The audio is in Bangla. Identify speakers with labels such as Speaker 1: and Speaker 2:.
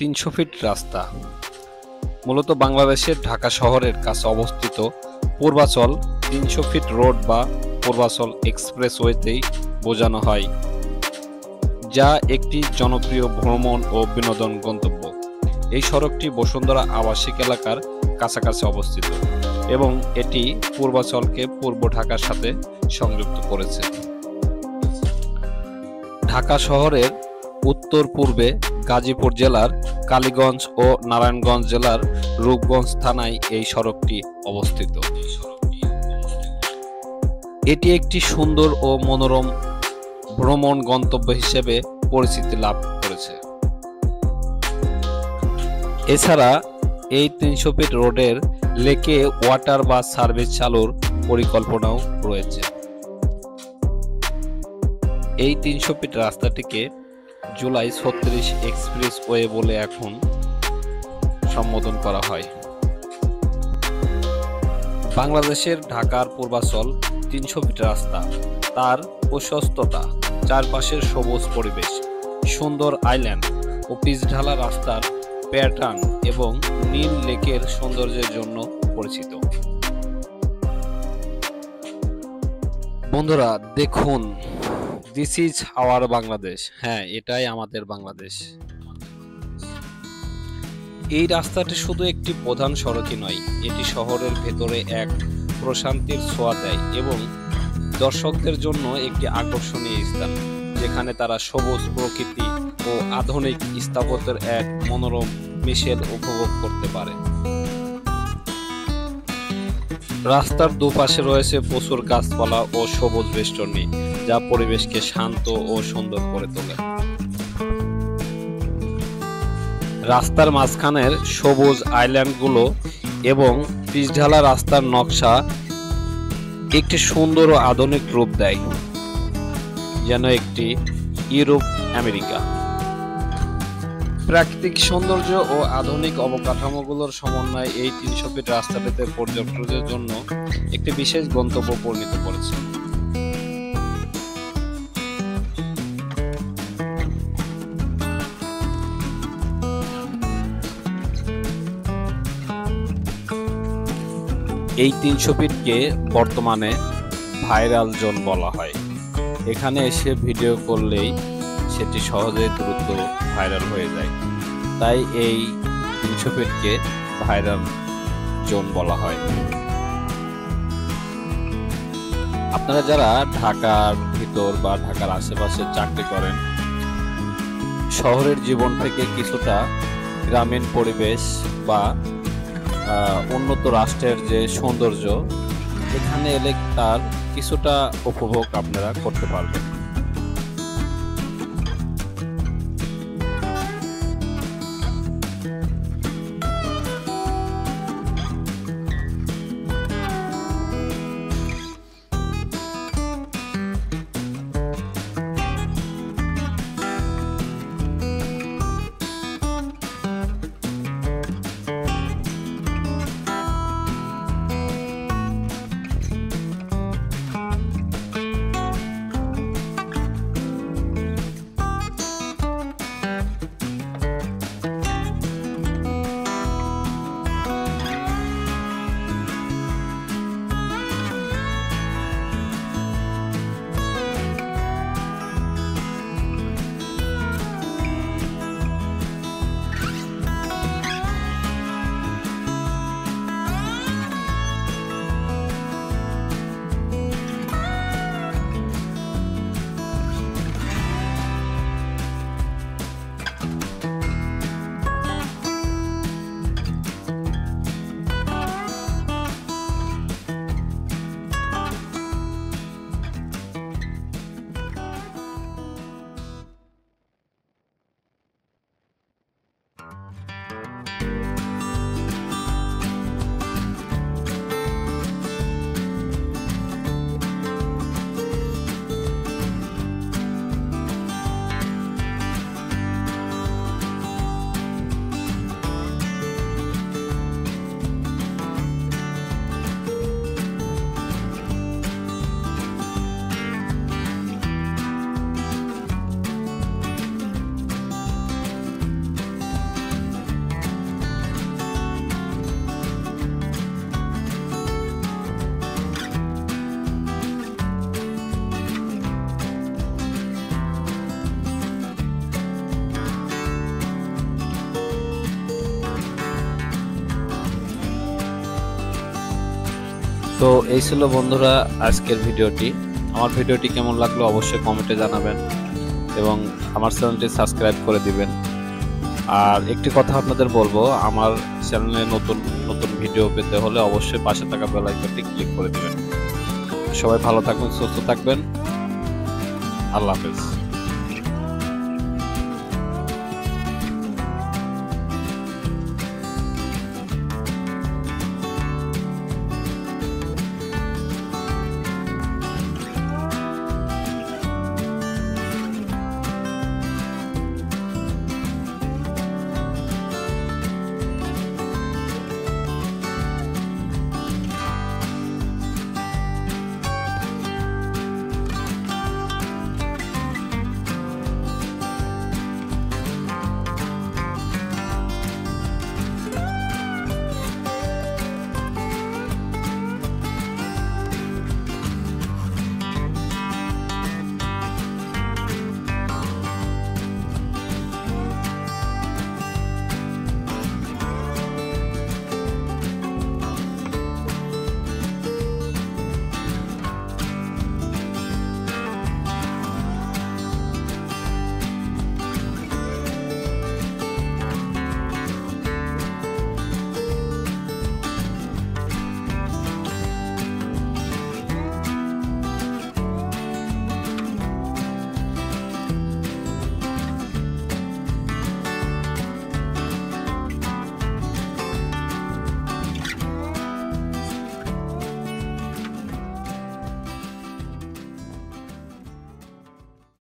Speaker 1: ৩০০ ফিট রাস্তা মূলত বাংলাদেশের ঢাকা শহরের কাছে অবস্থিত পূর্বাচল ৩০০ ফিট রোড বা পূর্বাচল এক্সপ্রেসওয়েতেই বোঝানো হয়, যা একটি জনপ্রিয় ভ্রমণ ও বিনোদন গন্তব্য। এই সড়কটি বসুন্ধরা আবাসিক এলাকার কাছাকাছি অবস্থিত এবং এটি পূর্বাচলকে পূর্ব ঢাকার সাথে সংযুক্ত করেছে। ঢাকা শহরের উত্তর পূর্বে গাজীপুর জেলার কালীগঞ্জ ও নারায়ণগঞ্জ জেলার রূপগঞ্জ থানায় এই সড়কটি অবস্থিত। এটি একটি সুন্দর ও মনোরম ভ্রমণ গন্তব্য হিসেবে পরিচিতি লাভ করেছে। এছাড়া এই ৩০০ ফিট রোডের লেকে ওয়াটার বাস সার্ভিস চালুর পরিকল্পনাও রয়েছে। এই ৩০০ ফিট রাস্তাটিকে জুলাই ৩৬ এক্সপ্রেসওয়ে বলে এখন সম্বোধন করা হয়। বাংলাদেশের ঢাকার পূর্বাচল ৩০০ ফিট রাস্তা, তার প্রশস্ততা, চারপাশের সবুজ পরিবেশ, সুন্দর আইল্যান্ড ও পিচঢালা রাস্তার প্যাটার্ন এবং নীল লেকের সৌন্দর্যের জন্য পরিচিত। বন্ধুরা দেখুন, দিস ইজ আওয়ার বাংলাদেশ। হ্যাঁ, এটাই আমাদের বাংলাদেশ। এই রাস্তাটি শুধু একটি প্রধান সড়কই নয়, এটি শহরের ভেতরে এক প্রশান্তির ছোঁয়া দেয় এবং দর্শকদের জন্য একটি আকর্ষণীয় স্থান, যেখানে তারা সবুজ প্রকৃতি ও আধুনিক স্থাপত্যের এক মনোরম মিশেল উপভোগ করতে পারে। রাস্তার দুপাশে রয়েছে প্রচুর গাছপালা ও সবুজ বেষ্টনী, যা পরিবেশকে শান্ত ও সুন্দর করে তোলে। রাস্তার মাঝখানের সবুজ আইল্যান্ডগুলো এবং পিচঢালা রাস্তার নকশা একটি সুন্দর ও আধুনিক রূপ দেয়, যেন একটি ইউরোপ আমেরিকা। প্রাকৃতিক সৌন্দর্য ও আধুনিক অবকাঠামোগুলোর সমন্বয়ে এই ৩০০ ফিট রাস্তাটিতে পর্যটকদের জন্য একটি বিশেষ গন্তব্য পরিণত করেছে। এই ৩০০ ফিটকে বর্তমানে ভাইরাল জোন বলা হয়। এখানে এসে ভিডিও করলেই সেটি সহজে দ্রুত ভাইরাল হয়ে যায়, তাই এই ৩০০ ফিটকে ভাইরাল জোন বলা হয়। আপনারা যারা ঢাকার ভিতর বা ঢাকার আশেপাশে চাকরি করেন, শহরের জীবন থেকে কিছুটা গ্রামীণ পরিবেশ বা উন্নত রাষ্ট্রের যে সৌন্দর্য, এখানে এলে তার কিছুটা উপভোগ আপনারা করতে পারবেন। তো এই ছিল বন্ধুরা আজকের ভিডিওটি। আমার ভিডিওটি কেমন লাগলো অবশ্যই কমেন্টে জানাবেন এবং আমার চ্যানেলটি সাবস্ক্রাইব করে দিবেন। আর একটি কথা আপনাদের বলবো, আমার চ্যানেলে নতুন নতুন ভিডিও পেতে হলে অবশ্যই পাশে থাকা বেল আইকনটি ক্লিক করে দিবেন। সবাই ভালো থাকবেন, সুস্থ থাকবেন। আল্লাহ হাফেজ।